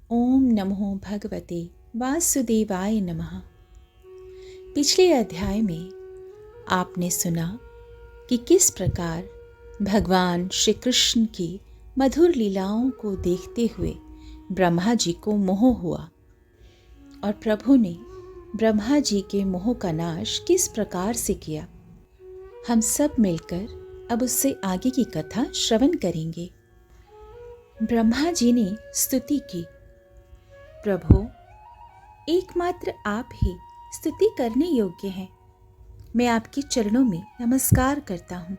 ओम नमो भगवते वासुदेवाय नमः। पिछले अध्याय में आपने सुना कि किस प्रकार भगवान श्री कृष्ण की मधुर लीलाओं को देखते हुए ब्रह्मा जी को मोह हुआ और प्रभु ने ब्रह्मा जी के मोह का नाश किस प्रकार से किया। हम सब मिलकर अब उससे आगे की कथा श्रवण करेंगे। ब्रह्मा जी ने स्तुति की, प्रभु एकमात्र आप ही स्तुति करने योग्य हैं। मैं आपके चरणों में नमस्कार करता हूँ।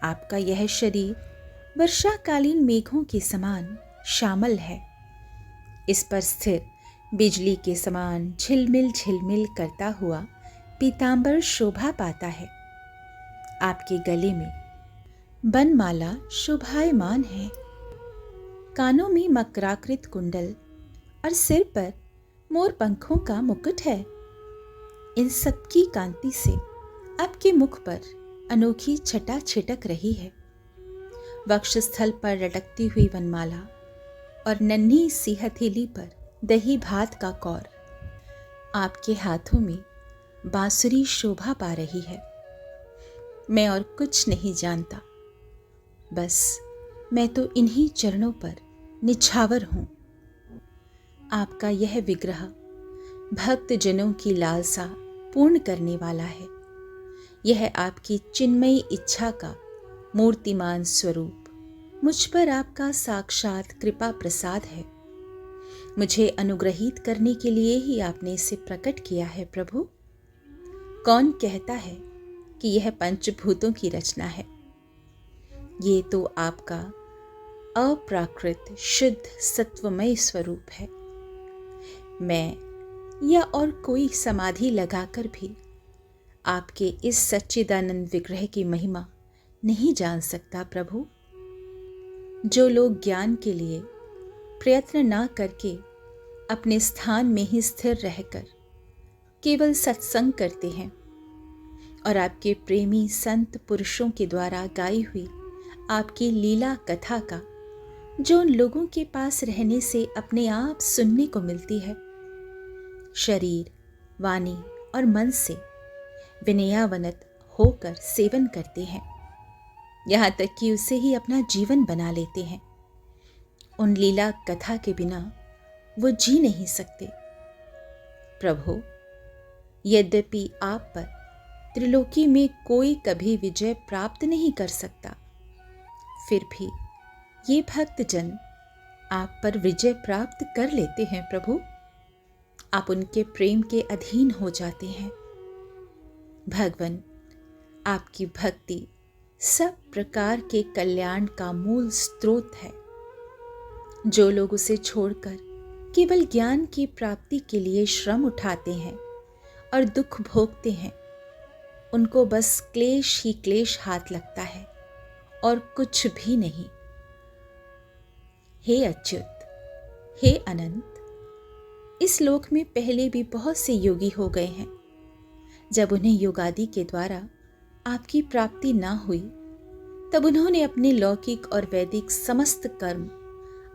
आपका यह शरीर वर्षाकालीन मेघों के समान श्यामल है। इस पर स्थिर बिजली के समान झिलमिल झिलमिल करता हुआ पीतांबर शोभा पाता है। आपके गले में बनमाला शोभायमान है, कानों में मकराकृत कुंडल और सिर पर मोर पंखों का मुकुट है। इन सब की कांति से आपके मुख पर अनोखी छटा छिटक रही है। वक्षस्थल पर लटकती हुई वनमाला और नन्ही सी हथेली पर दही भात का कौर। आपके हाथों में बांसुरी शोभा पा रही है। मैं और कुछ नहीं जानता, बस मैं तो इन्हीं चरणों पर निछावर हूँ। आपका यह विग्रह भक्त जनों की लालसा पूर्ण करने वाला है। यह आपकी चिन्मयी इच्छा का मूर्तिमान स्वरूप मुझ पर आपका साक्षात कृपा प्रसाद है। मुझे अनुग्रहित करने के लिए ही आपने इसे प्रकट किया है। प्रभु, कौन कहता है कि यह पंचभूतों की रचना है? ये तो आपका अप्राकृत शुद्ध सत्वमय स्वरूप है। मैं या और कोई समाधि लगाकर भी आपके इस सच्चिदानंद विग्रह की महिमा नहीं जान सकता। प्रभु, जो लोग ज्ञान के लिए प्रयत्न ना करके अपने स्थान में ही स्थिर रहकर केवल सत्संग करते हैं और आपके प्रेमी संत पुरुषों के द्वारा गाई हुई आपकी लीला कथा का जो उन लोगों के पास रहने से अपने आप सुनने को मिलती है, शरीर, वाणी और मन से विनयावनत होकर सेवन करते हैं, यहाँ तक कि उसे ही अपना जीवन बना लेते हैं। उन लीला कथा के बिना वो जी नहीं सकते। प्रभु, यद्यपि आप पर त्रिलोकी में कोई कभी विजय प्राप्त नहीं कर सकता, फिर भी ये भक्तजन आप पर विजय प्राप्त कर लेते हैं। प्रभु, आप उनके प्रेम के अधीन हो जाते हैं। भगवान, आपकी भक्ति सब प्रकार के कल्याण का मूल स्रोत है। जो लोग उसे छोड़कर केवल ज्ञान की प्राप्ति के लिए श्रम उठाते हैं और दुख भोगते हैं, उनको बस क्लेश ही क्लेश हाथ लगता है और कुछ भी नहीं। हे अच्युत, हे अनंत, इस लोक में पहले भी बहुत से योगी हो गए हैं। जब उन्हें योगादि के द्वारा आपकी प्राप्ति ना हुई, तब उन्होंने अपने लौकिक और वैदिक समस्त कर्म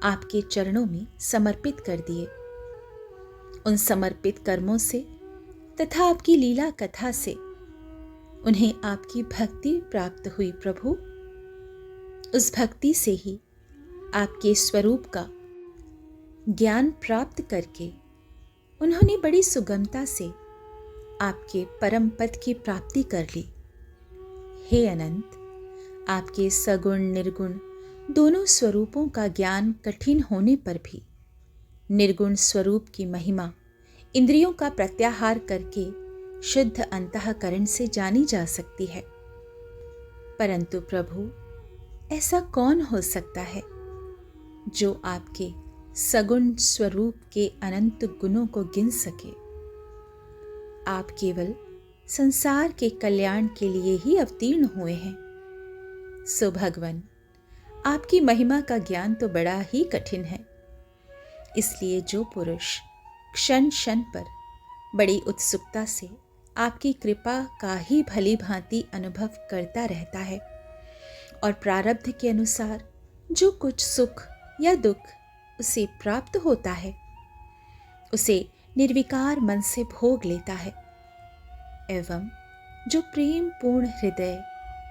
आपके चरणों में समर्पित कर दिए। उन समर्पित कर्मों से तथा आपकी लीला कथा से उन्हें आपकी भक्ति प्राप्त हुई। प्रभु, उस भक्ति से ही आपके स्वरूप का ज्ञान प्राप्त करके उन्होंने बड़ी सुगमता से आपके परम पद की प्राप्ति कर ली। हे अनंत, आपके सगुण निर्गुण दोनों स्वरूपों का ज्ञान कठिन होने पर भी निर्गुण स्वरूप की महिमा इंद्रियों का प्रत्याहार करके शुद्ध अंतःकरण से जानी जा सकती है। परंतु प्रभु, ऐसा कौन हो सकता है जो आपके सगुण स्वरूप के अनंत गुणों को गिन सके? आप केवल संसार के कल्याण के लिए ही अवतीर्ण हुए हैं। सो भगवान, आपकी महिमा का ज्ञान तो बड़ा ही कठिन है। इसलिए जो पुरुष क्षण क्षण पर बड़ी उत्सुकता से आपकी कृपा का ही भली भांति अनुभव करता रहता है और प्रारब्ध के अनुसार जो कुछ सुख या दुख उसे प्राप्त होता है, उसे निर्विकार मन से भोग लेता है एवं जो प्रेम पूर्ण हृदय,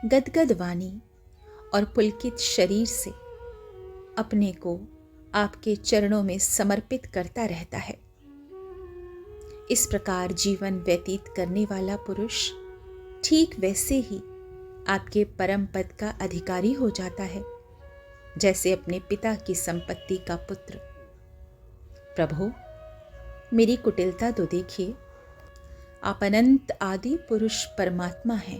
गदगद वाणी और पुलकित शरीर से अपने को आपके चरणों में समर्पित करता रहता है। इस प्रकार जीवन व्यतीत करने वाला पुरुष ठीक वैसे ही आपके परम पद का अधिकारी हो जाता है जैसे अपने पिता की संपत्ति का पुत्र। प्रभु, मेरी कुटिलता तो देखिए, आप अनंत आदि पुरुष परमात्मा हैं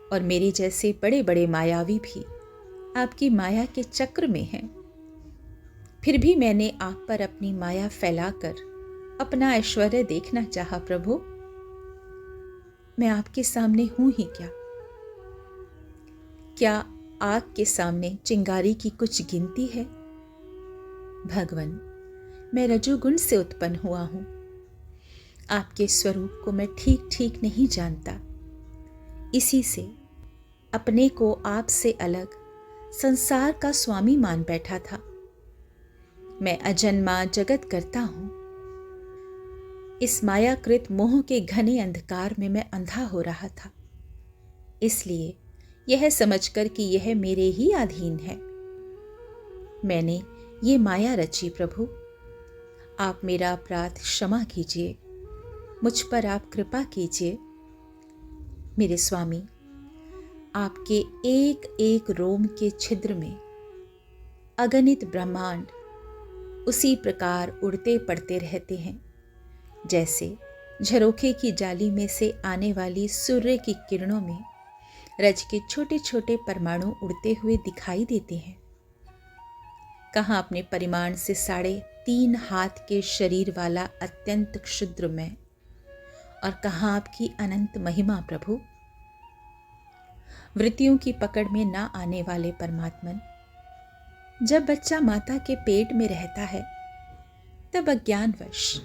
और मेरे जैसे बड़े बड़े मायावी भी आपकी माया के चक्र में हैं। फिर भी मैंने आप पर अपनी माया फैलाकर अपना ऐश्वर्य देखना चाहा। प्रभु, मैं आपके सामने हूं ही क्या? क्या आग के सामने चिंगारी की कुछ गिनती है? भगवन, मैं रजोगुण से उत्पन्न हुआ हूं। आपके स्वरूप को मैं ठीक ठीक नहीं जानता। इसी से अपने को आपसे अलग संसार का स्वामी मान बैठा था। मैं अजन्मा जगत करता हूं। इस मायाकृत मोह के घने अंधकार में मैं अंधा हो रहा था, इसलिए यह समझकर कि यह मेरे ही अधीन है मैंने ये माया रची। प्रभु, आप मेरा अपराध क्षमा कीजिए, मुझ पर आप कृपा कीजिए। मेरे स्वामी, आपके एक एक रोम के छिद्र में अगणित ब्रह्मांड उसी प्रकार उड़ते पड़ते रहते हैं जैसे झरोखे की जाली में से आने वाली सूर्य की किरणों में रज के छोटे छोटे परमाणु उड़ते हुए दिखाई देते हैं। कहाँ अपने परिमाण से 3.5 हाथ के शरीर वाला अत्यंत क्षुद्र मैं, और कहाँ आपकी अनंत महिमा। प्रभु, वृत्तियों की पकड़ में ना आने वाले परमात्मन, जब बच्चा माता के पेट में रहता है तब अज्ञानवश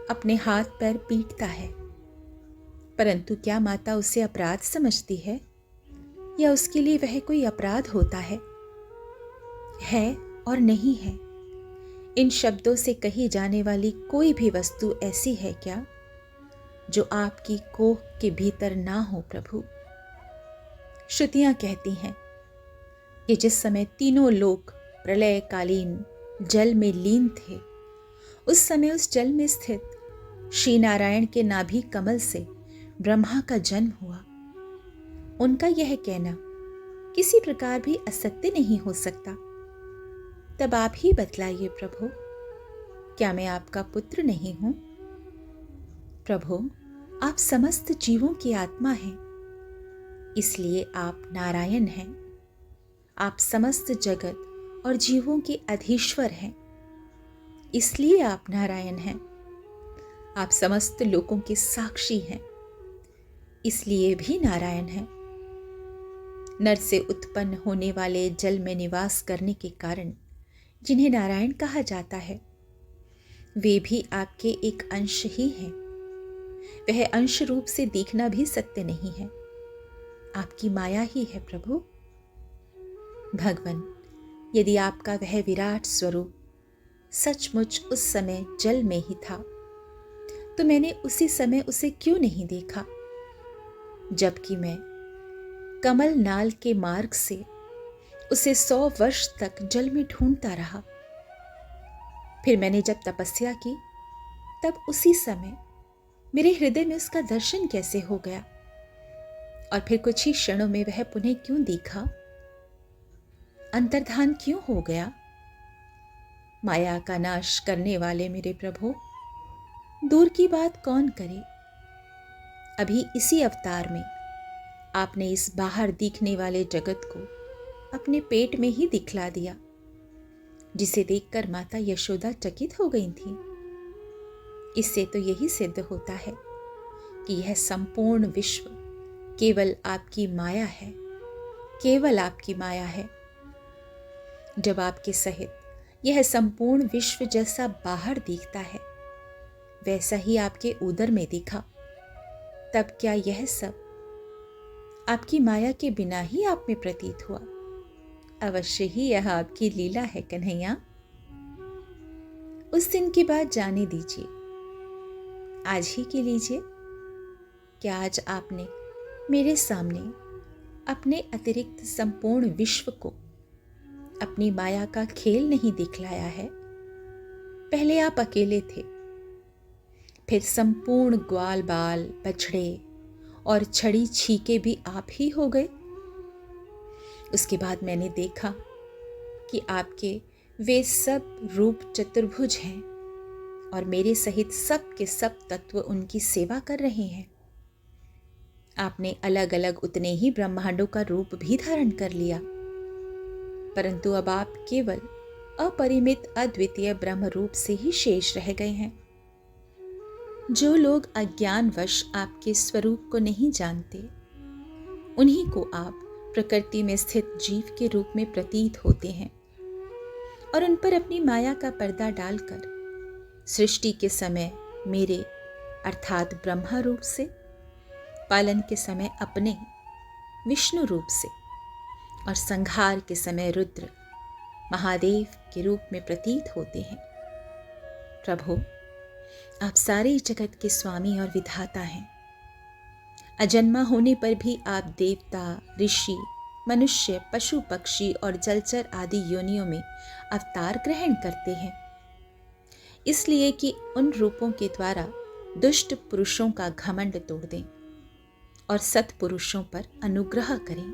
अपने हाथ पैर पीटता है, परंतु क्या माता उसे अपराध समझती है या उसके लिए वह कोई अपराध होता है और नहीं है? इन शब्दों से कही जाने वाली कोई भी वस्तु ऐसी है क्या जो आपकी कोख के भीतर ना हो? प्रभु, श्रुतियां कहती हैं कि जिस समय तीनों लोक प्रलयकालीन जल में लीन थे, उस समय उस जल में स्थित श्री नारायण के नाभि कमल से ब्रह्मा का जन्म हुआ। उनका यह कहना किसी प्रकार भी असत्य नहीं हो सकता। तब आप ही बतलाइए प्रभु, क्या मैं आपका पुत्र नहीं हूं? प्रभु, आप समस्त जीवों की आत्मा हैं, इसलिए आप नारायण हैं। आप समस्त जगत और जीवों के अधीश्वर हैं, इसलिए आप नारायण हैं। आप समस्त लोकों के साक्षी हैं, इसलिए भी नारायण हैं। नर से उत्पन्न होने वाले जल में निवास करने के कारण जिन्हें नारायण कहा जाता है, वे भी आपके एक अंश ही हैं। वह अंश रूप से दिखना भी सत्य नहीं है, आपकी माया ही है। प्रभु भगवन, यदि आपका वह विराट स्वरूप सचमुच उस समय जल में ही था, तो मैंने उसी समय उसे क्यों नहीं देखा, जबकि मैं कमल नाल के मार्ग से उसे 100 वर्ष तक जल में ढूंढता रहा। फिर मैंने जब तपस्या की, तब उसी समय मेरे हृदय में उसका दर्शन कैसे हो गया, और फिर कुछ ही क्षणों में वह पुनः क्यों दिखा, अंतर्धान क्यों हो गया। माया का नाश करने वाले मेरे प्रभु, दूर की बात कौन करे, अभी इसी अवतार में आपने इस बाहर दिखने वाले जगत को अपने पेट में ही दिखला दिया, जिसे देखकर माता यशोदा चकित हो गई थी। इससे तो यही सिद्ध होता है कि यह संपूर्ण विश्व केवल आपकी माया है, केवल आपकी माया है। जब आपके सहित यह संपूर्ण विश्व जैसा बाहर दिखता है, वैसा ही आपके उदर में दिखा, तब क्या यह सब आपकी माया के बिना ही आप में प्रतीत हुआ? अवश्य ही यह आपकी लीला है कन्हैया। उस दिन की बात जाने दीजिए, आज ही की लीजिए। क्या आज आपने मेरे सामने अपने अतिरिक्त संपूर्ण विश्व को अपनी माया का खेल नहीं दिखलाया है? पहले आप अकेले थे, फिर संपूर्ण ग्वाल बाल, बछड़े और छड़ी छीके भी आप ही हो गए। उसके बाद मैंने देखा कि आपके वे सब रूप चतुर्भुज हैं और मेरे सहित सब के सब तत्व उनकी सेवा कर रहे हैं। आपने अलग अलग उतने ही ब्रह्मांडों का रूप भी धारण कर लिया, परंतु अब आप केवल अपरिमित अद्वितीय ब्रह्म रूप से ही शेष रह गए हैं। जो लोग अज्ञानवश आपके स्वरूप को नहीं जानते, उन्हीं को आप प्रकृति में स्थित जीव के रूप में प्रतीत होते हैं और उन पर अपनी माया का पर्दा डालकर सृष्टि के समय मेरे अर्थात ब्रह्मा रूप से, पालन के समय अपने विष्णु रूप से और संहार के समय रुद्र महादेव के रूप में प्रतीत होते हैं। प्रभु, आप सारे जगत के स्वामी और विधाता हैं। अजन्मा होने पर भी आप देवता, ऋषि, मनुष्य, पशु पक्षी और जलचर आदि योनियों में अवतार ग्रहण करते हैं, इसलिए कि उन रूपों के द्वारा दुष्ट पुरुषों का घमंड तोड़ दें और सत्पुरुषों पर अनुग्रह करें।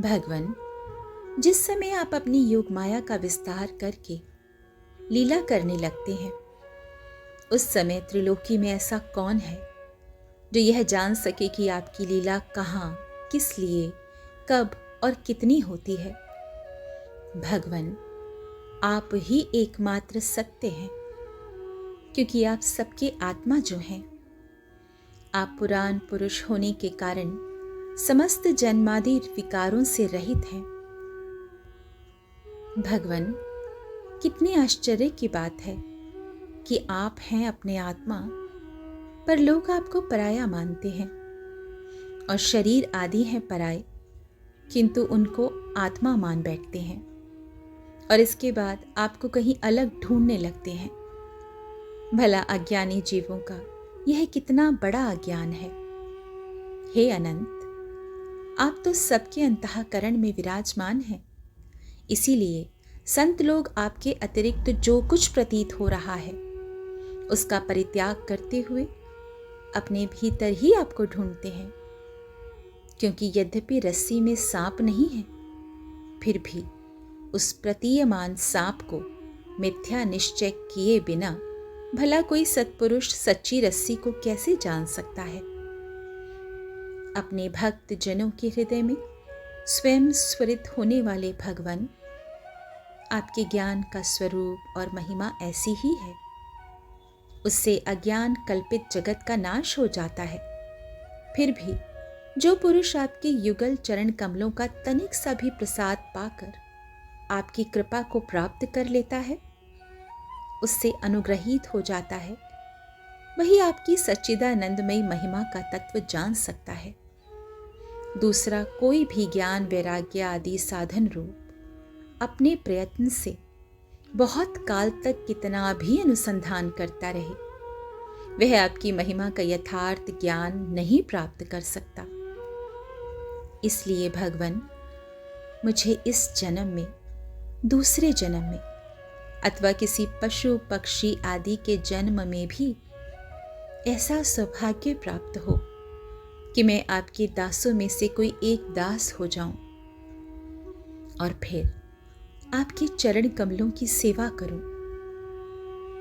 भगवान, जिस समय आप अपनी योग माया का विस्तार करके लीला करने लगते हैं, उस समय त्रिलोकी में ऐसा कौन है जो यह जान सके कि आपकी लीला कहाँ, किस लिए, कब और कितनी होती है? भगवान, आप ही एकमात्र सत्य हैं, क्योंकि आप सबके आत्मा जो हैं। आप पुराण पुरुष होने के कारण समस्त जन्मादि विकारों से रहित हैं। भगवान, कितने आश्चर्य की बात है कि आप हैं अपने आत्मा, पर लोग आपको पराया मानते हैं और शरीर आदि हैं पराए, किंतु उनको आत्मा मान बैठते हैं और इसके बाद आपको कहीं अलग ढूंढने लगते हैं। भला अज्ञानी जीवों का यह कितना बड़ा अज्ञान है। हे अनंत, आप तो सबके अंतःकरण में विराजमान हैं, इसीलिए संत लोग आपके अतिरिक्त जो कुछ प्रतीत हो रहा है उसका परित्याग करते हुए अपने भीतर ही आपको ढूंढते हैं, क्योंकि यद्यपि रस्सी में सांप नहीं है, फिर भी उस प्रतीयमान सांप को मिथ्या निश्चय किए बिना भला कोई सत्पुरुष सच्ची रस्सी को कैसे जान सकता है? अपने भक्त जनों के हृदय में स्वयं स्वरित होने वाले भगवान, आपके ज्ञान का स्वरूप और महिमा ऐसी ही है। उससे अज्ञान कल्पित जगत का नाश हो जाता है। फिर भी जो पुरुष आपके युगल चरण कमलों का तनिक सा भी प्रसाद पाकर आपकी कृपा को प्राप्त कर लेता है, उससे अनुग्रहित हो जाता है, वही आपकी सच्चिदानंदमयी महिमा का तत्व जान सकता है। दूसरा कोई भी ज्ञान, वैराग्य आदि साधन रूप अपने प्रयत्न से बहुत काल तक कितना भी अनुसंधान करता रहे, वह आपकी महिमा का यथार्थ ज्ञान नहीं प्राप्त कर सकता। इसलिए भगवान, मुझे इस जन्म में, दूसरे जन्म में अथवा किसी पशु पक्षी आदि के जन्म में भी ऐसा सौभाग्य प्राप्त हो कि मैं आपके दासों में से कोई एक दास हो जाऊं और फिर आपके चरण कमलों की सेवा करूं।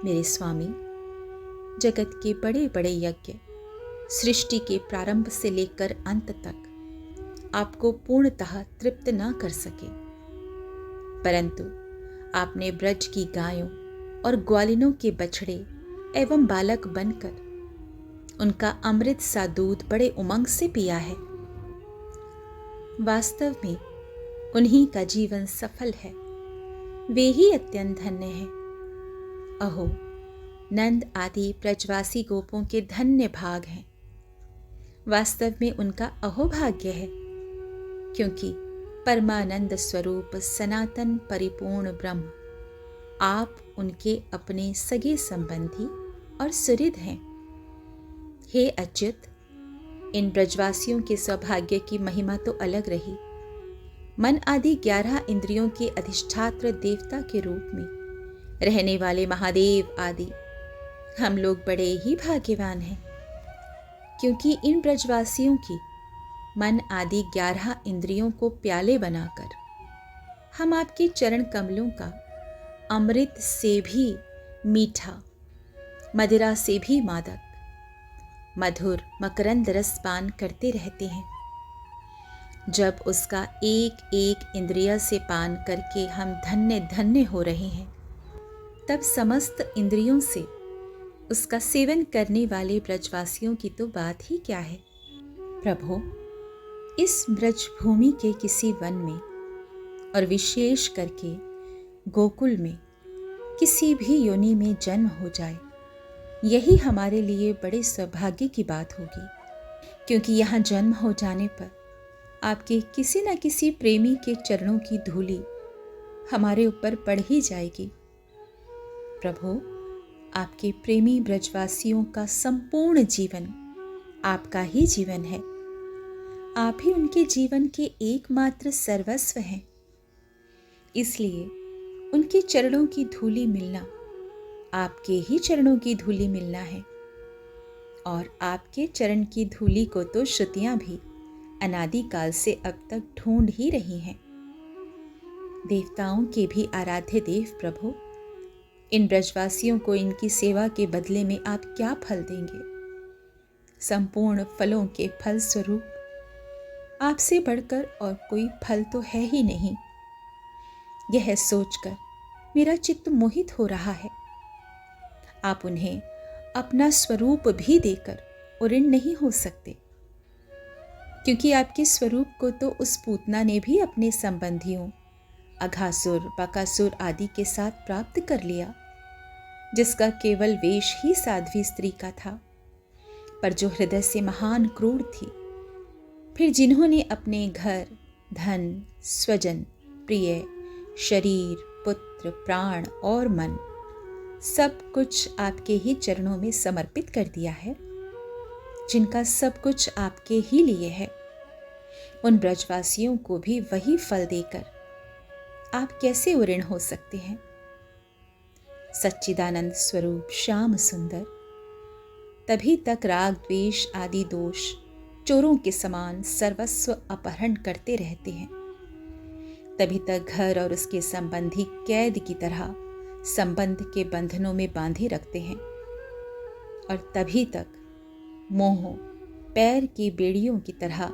मेरे स्वामी, जगत के बड़े बड़े यज्ञ सृष्टि के प्रारंभ से लेकर अंत तक आपको पूर्णतः तृप्त न कर सके, परंतु आपने ब्रज की गायों और ग्वालिनों के बछड़े एवं बालक बनकर उनका अमृत सा दूध बड़े उमंग से पिया है। वास्तव में उन्हीं का जीवन सफल है, वे ही अत्यंत धन्य हैं। अहो, नंद आदि ब्रजवासी गोपों के धन्य भाग हैं। वास्तव में उनका अहोभाग्य है, क्योंकि परमानंद स्वरूप सनातन परिपूर्ण ब्रह्म आप उनके अपने सगे संबंधी और सुहृद हैं। हे अच्युत, इन ब्रजवासियों के सौभाग्य की महिमा तो अलग रही। मन आदि 11 इंद्रियों के अधिष्ठात्र देवता के रूप में रहने वाले महादेव आदि हम लोग बड़े ही भाग्यवान हैं, क्योंकि इन ब्रजवासियों की मन आदि 11 इंद्रियों को प्याले बनाकर हम आपके चरण कमलों का अमृत से भी मीठा, मदिरा से भी मादक, मधुर मकरंद रस पान करते रहते हैं। जब उसका एक एक इंद्रिय से पान करके हम धन्य धन्य हो रहे हैं, तब समस्त इंद्रियों से उसका सेवन करने वाले ब्रजवासियों की तो बात ही क्या है। प्रभु, इस ब्रज भूमि के किसी वन में और विशेष करके गोकुल में किसी भी योनि में जन्म हो जाए, यही हमारे लिए बड़े सौभाग्य की बात होगी, क्योंकि यहाँ जन्म हो जाने पर आपके किसी न किसी प्रेमी के चरणों की धूली हमारे ऊपर पड़ ही जाएगी। प्रभु, आपके प्रेमी ब्रजवासियों का संपूर्ण जीवन आपका ही जीवन है। आप ही उनके जीवन के एकमात्र सर्वस्व हैं। इसलिए उनके चरणों की धूली मिलना आपके ही चरणों की धूली मिलना है, और आपके चरण की धूली को तो श्रुतियां भी अनादिकाल से अब तक ढूंढ ही रही हैं। देवताओं के भी आराध्य देव प्रभु, इन ब्रजवासियों को इनकी सेवा के बदले में आप क्या फल देंगे? संपूर्ण फलों के फल स्वरूप आपसे बढ़कर और कोई फल तो है ही नहीं। यह सोचकर मेरा चित्त मोहित हो रहा है। आप उन्हें अपना स्वरूप भी देकर उऋण नहीं हो सकते, क्योंकि आपके स्वरूप को तो उस पूतना ने भी अपने संबंधियों अघासुर, बकासुर आदि के साथ प्राप्त कर लिया, जिसका केवल वेश ही साध्वी स्त्री का था, पर जो हृदय से महान क्रूर थी। फिर जिन्होंने अपने घर, धन, स्वजन, प्रिय, शरीर, पुत्र, प्राण और मन सब कुछ आपके ही चरणों में समर्पित कर दिया है, जिनका सब कुछ आपके ही लिए है, उन ब्रजवासियों को भी वही फल देकर आप कैसे उऋण हो सकते हैं? सच्चिदानंद स्वरूप श्याम सुंदर तभी तक राग द्वेष आदि दोष चोरों के समान सर्वस्व अपहरण करते रहते हैं, तभी तक घर और उसके संबंधी कैद की तरह संबंध के बंधनों में बांधे रखते हैं, और तभी तक मोह पैर की बेड़ियों की तरह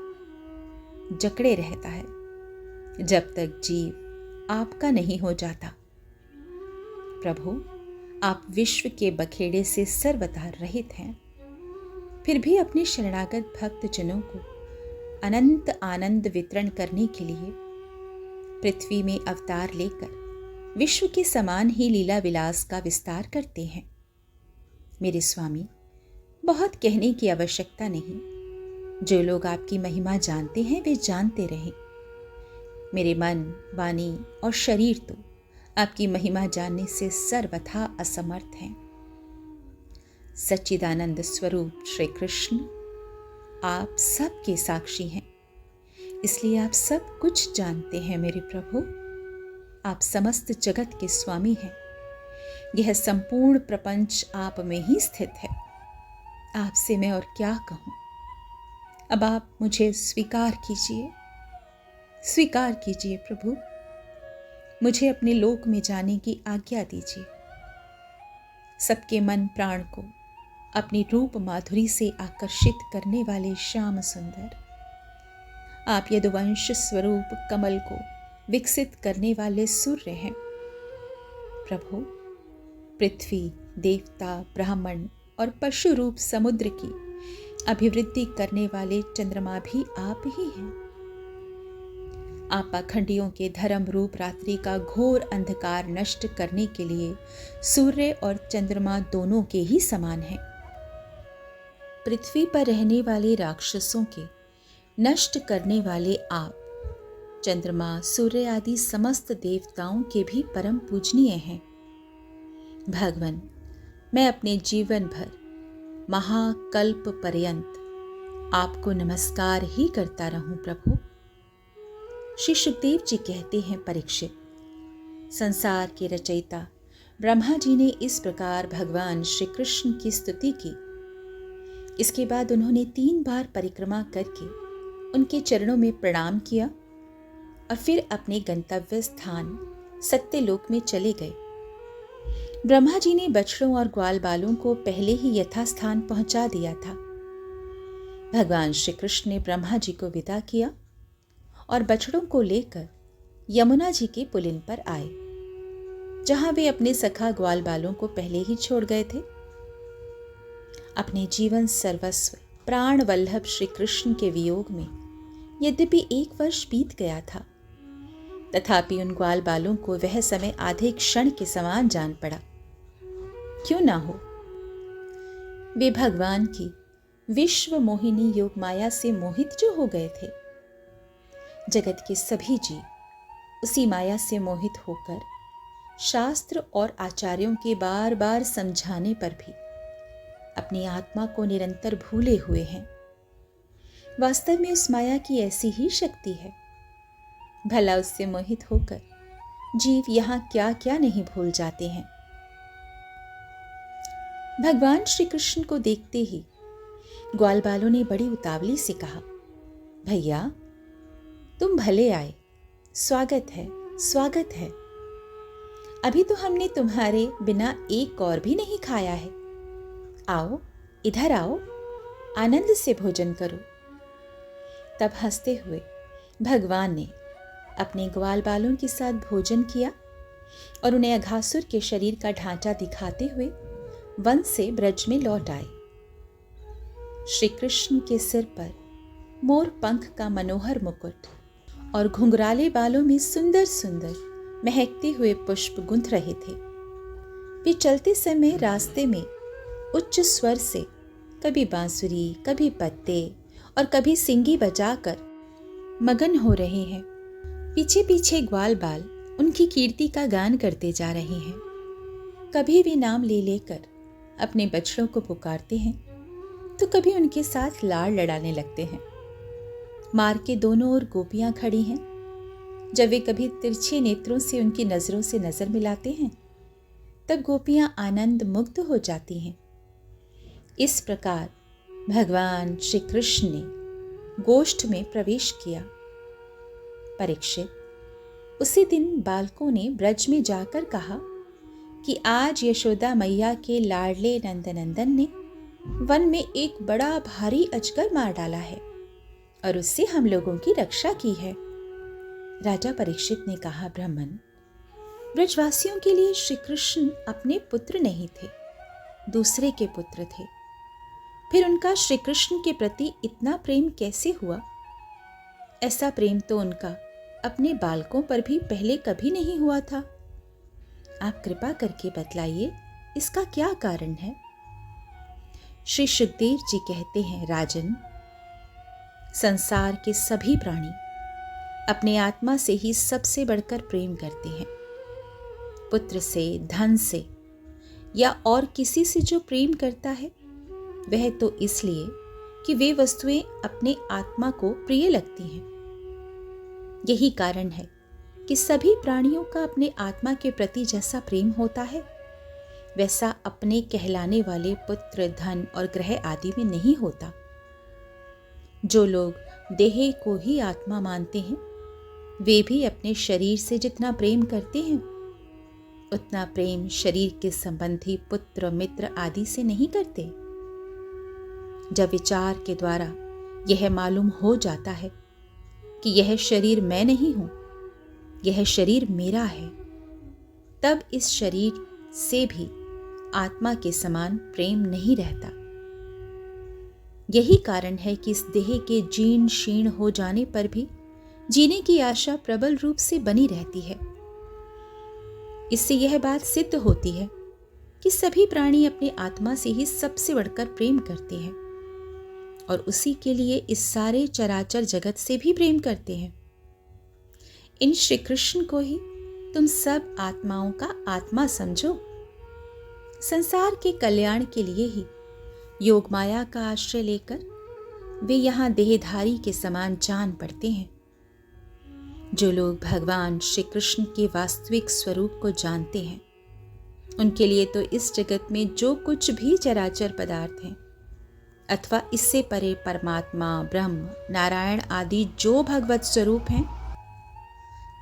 जकड़े रहता है, जब तक जीव आपका नहीं हो जाता। प्रभु, आप विश्व के बखेड़े से सर्वथा रहित हैं, फिर भी अपने शरणागत भक्त जनों को अनंत आनंद वितरण करने के लिए पृथ्वी में अवतार लेकर विश्व के समान ही लीला विलास का विस्तार करते हैं। मेरे स्वामी, बहुत कहने की आवश्यकता नहीं। जो लोग आपकी महिमा जानते हैं वे जानते रहें। मेरे मन, वाणी और शरीर तो आपकी महिमा जानने से सर्वथा असमर्थ हैं। सच्चिदानंद स्वरूप श्री कृष्ण आप सबके साक्षी हैं, इसलिए आप सब कुछ जानते हैं। मेरे प्रभु, आप समस्त जगत के स्वामी हैं। यह संपूर्ण प्रपंच आप में ही स्थित है। आपसे मैं और क्या कहूँ? अब आप मुझे स्वीकार कीजिए, स्वीकार कीजिए प्रभु। मुझे अपने लोक में जाने की आज्ञा दीजिए। सबके मन प्राण को अपनी रूप माधुरी से आकर्षित करने वाले श्याम सुंदर, आप यदुवंश स्वरूप कमल को विकसित करने वाले सूर्य हैं। प्रभु, पृथ्वी, देवता, ब्राह्मण और पशु रूप समुद्र की अभिवृद्धि करने वाले चंद्रमा भी आप ही हैं। आप पाखंडियों के धर्म रूप रात्रि का घोर अंधकार नष्ट करने के लिए सूर्य और चंद्रमा दोनों के ही समान हैं। पृथ्वी पर रहने वाले राक्षसों के नष्ट करने वाले आप चंद्रमा, सूर्य आदि समस्त देवताओं के भी परम पूजनीय हैं। भगवन, मैं अपने जीवन भर महाकल्प पर्यंत आपको नमस्कार ही करता रहूं प्रभु। श्री सुखदेव जी कहते हैं, परीक्षित, संसार के रचयिता ब्रह्मा जी ने इस प्रकार भगवान श्री कृष्ण की स्तुति की। इसके बाद उन्होंने 3 बार परिक्रमा करके उनके चरणों में प्रणाम किया और फिर अपने गंतव्य स्थान सत्यलोक में चले गए। ब्रह्मा जी ने बछड़ों और ग्वाल बालों को पहले ही यथास्थान पहुंचा दिया था। भगवान श्री कृष्ण ने ब्रह्मा जी को विदा किया और बछड़ों को लेकर यमुना जी के पुलिन पर आए, जहां वे अपने सखा ग्वाल बालों को पहले ही छोड़ गए थे। अपने जीवन सर्वस्व प्राण वल्लभ श्री कृष्ण के वियोग में यद्यपि 1 वर्ष बीत गया था, तथापि उन ग्वाल बालों को वह समय आधे क्षण के समान जान पड़ा। क्यों ना हो, वे भगवान की विश्व मोहिनी योग माया से मोहित जो हो गए थे। जगत के सभी जीव उसी माया से मोहित होकर शास्त्र और आचार्यों के बार बार समझाने पर भी अपनी आत्मा को निरंतर भूले हुए हैं। वास्तव में उस माया की ऐसी ही शक्ति है। भला उससे मोहित होकर जीव यहाँ क्या क्या नहीं भूल जाते हैं। भगवान श्री कृष्ण को देखते ही ग्वाल बालों ने बड़ी उतावली से कहा, भैया तुम भले आए, स्वागत है, स्वागत है। अभी तो हमने तुम्हारे बिना एक और भी नहीं खाया है। आओ, इधर आओ, आनंद से भोजन करो। तब हंसते हुए भगवान ने अपने ग्वाल बालों के साथ भोजन किया और उन्हें अघासुर के शरीर का ढांचा दिखाते हुए वन से ब्रज में लौट आए। श्री कृष्ण के सिर पर मोर पंख का मनोहर मुकुट और घुंघराले बालों में सुंदर सुंदर महकते हुए पुष्प गूंथ रहे थे। वे चलते समय रास्ते में उच्च स्वर से कभी बांसुरी, कभी पत्ते और कभी सिंगी बजाकर मगन हो रहे हैं। पीछे पीछे ग्वाल बाल उनकी कीर्ति का गान करते जा रहे हैं। कभी वे नाम ले लेकर अपने बछड़ों को पुकारते हैं तो कभी उनके साथ लाड़ लड़ाने लगते हैं। मार्ग के दोनों ओर गोपियां खड़ी हैं। जब वे कभी तिरछे नेत्रों से उनकी नजरों से नजर मिलाते हैं तब गोपियां आनंद मुग्ध हो जाती हैं। इस प्रकार भगवान श्री कृष्ण ने गोष्ठ में प्रवेश किया। परीक्षित, उसी दिन बालकों ने ब्रज में जाकर कहा कि आज यशोदा मैया के लाडले नंदनंदन ने वन में एक बड़ा भारी अजगर मार डाला है और उससे हम लोगों की रक्षा की है। राजा परीक्षित ने कहा, ब्राह्मण, ब्रजवासियों के लिए श्री कृष्ण अपने पुत्र नहीं थे, दूसरे के पुत्र थे। फिर उनका श्री कृष्ण के प्रति इतना प्रेम कैसे हुआ? ऐसा प्रेम तो उनका अपने बालकों पर भी पहले कभी नहीं हुआ था। आप कृपा करके बतलाइए, इसका क्या कारण है? श्री सुखदेव जी कहते हैं, राजन, संसार के सभी प्राणी अपने आत्मा से ही सबसे बढ़कर प्रेम करते हैं। पुत्र से, धन से या और किसी से जो प्रेम करता है वह तो इसलिए कि वे वस्तुएं अपने आत्मा को प्रिय लगती हैं। यही कारण है कि सभी प्राणियों का अपने आत्मा के प्रति जैसा प्रेम होता है वैसा अपने कहलाने वाले पुत्र, धन और ग्रह आदि में नहीं होता। जो लोग देह को ही आत्मा मानते हैं वे भी अपने शरीर से जितना प्रेम करते हैं उतना प्रेम शरीर के संबंधी पुत्र, मित्र आदि से नहीं करते। जब विचार के द्वारा यह मालूम हो जाता है कि यह शरीर मैं नहीं हूं, यह शरीर मेरा है, तब इस शरीर से भी आत्मा के समान प्रेम नहीं रहता। यही कारण है कि इस देह के जीर्ण शीर्ण हो जाने पर भी जीने की आशा प्रबल रूप से बनी रहती है। इससे यह बात सिद्ध होती है कि सभी प्राणी अपने आत्मा से ही सबसे बढ़कर प्रेम करते हैं और उसी के लिए इस सारे चराचर जगत से भी प्रेम करते हैं। इन श्री कृष्ण को ही तुम सब आत्माओं का आत्मा समझो संसार के कल्याण के लिए ही योग माया का आश्रय लेकर वे यहाँ देहधारी के समान जान पड़ते हैं। जो लोग भगवान श्री कृष्ण के वास्तविक स्वरूप को जानते हैं, उनके लिए तो इस जगत में जो कुछ भी चराचर पदार्थ हैं अथवा इससे परे परमात्मा, ब्रह्म, नारायण आदि जो भगवत स्वरूप हैं,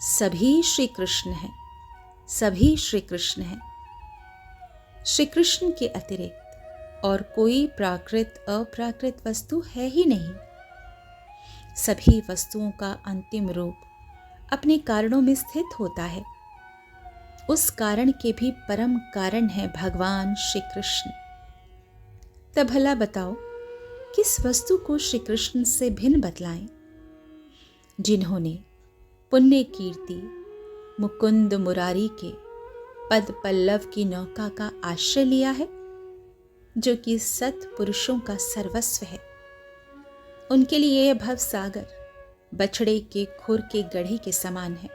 सभी श्री कृष्ण हैं, सभी श्री कृष्ण हैं। श्री कृष्ण के अतिरिक्त और कोई प्राकृत अप्राकृत वस्तु है ही नहीं। सभी वस्तुओं का अंतिम रूप अपने कारणों में स्थित होता है। उस कारण के भी परम कारण है भगवान श्री कृष्ण। तब भला बताओ, किस वस्तु को श्री कृष्ण से भिन्न बतलाएं? जिन्होंने पुण्य कीर्ति मुकुंद मुरारी के पद पल्लव की नौका का आश्रय लिया है, जो कि सत्पुरुषों का सर्वस्व है, उनके लिए यह भव सागर बछड़े के खुर के गढ़े के समान है।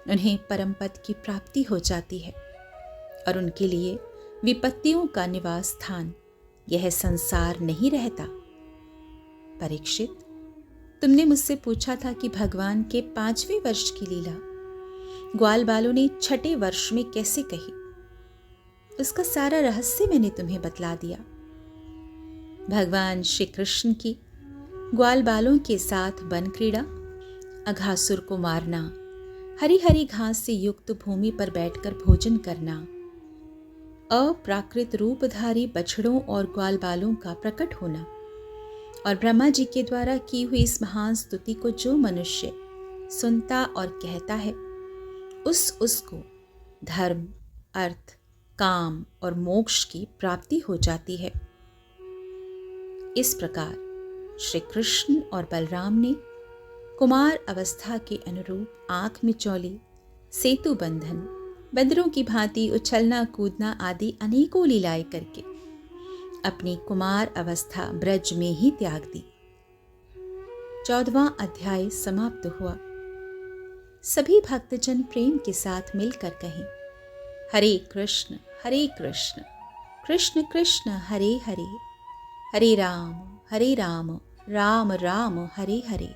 उन्हें परम पद की प्राप्ति हो जाती है और उनके लिए विपत्तियों का निवास स्थान यह संसार नहीं रहता। परीक्षित, तुमने मुझसे पूछा था कि भगवान के 5वें वर्ष की लीला ग्वाल बालों ने 6ठे वर्ष में कैसे कही। उसका सारा रहस्य मैंने तुम्हें बतला दिया। भगवान श्री कृष्ण की ग्वाल बालों के साथ वन क्रीड़ा, अघासुर को मारना, हरी हरी घास से युक्त भूमि पर बैठकर भोजन करना, अप्राकृत रूपधारी बछड़ों और ग्वाल बालों का प्रकट होना और ब्रह्मा जी के द्वारा की हुई इस महान स्तुति को जो मनुष्य सुनता और कहता है, उसको धर्म, अर्थ, काम और मोक्ष की प्राप्ति हो जाती है। इस प्रकार श्री कृष्ण और बलराम ने कुमार अवस्था के अनुरूप आंख मिचौली, सेतु बंधन, बंदरों की भांति उछलना कूदना आदि अनेकों लीलाएं करके अपनी कुमार अवस्था ब्रज में ही त्याग दी। 14वां अध्याय समाप्त हुआ। सभी भक्तजन प्रेम के साथ मिलकर कहें, हरे कृष्ण कृष्ण कृष्ण हरे हरे, हरे राम राम राम हरे हरे।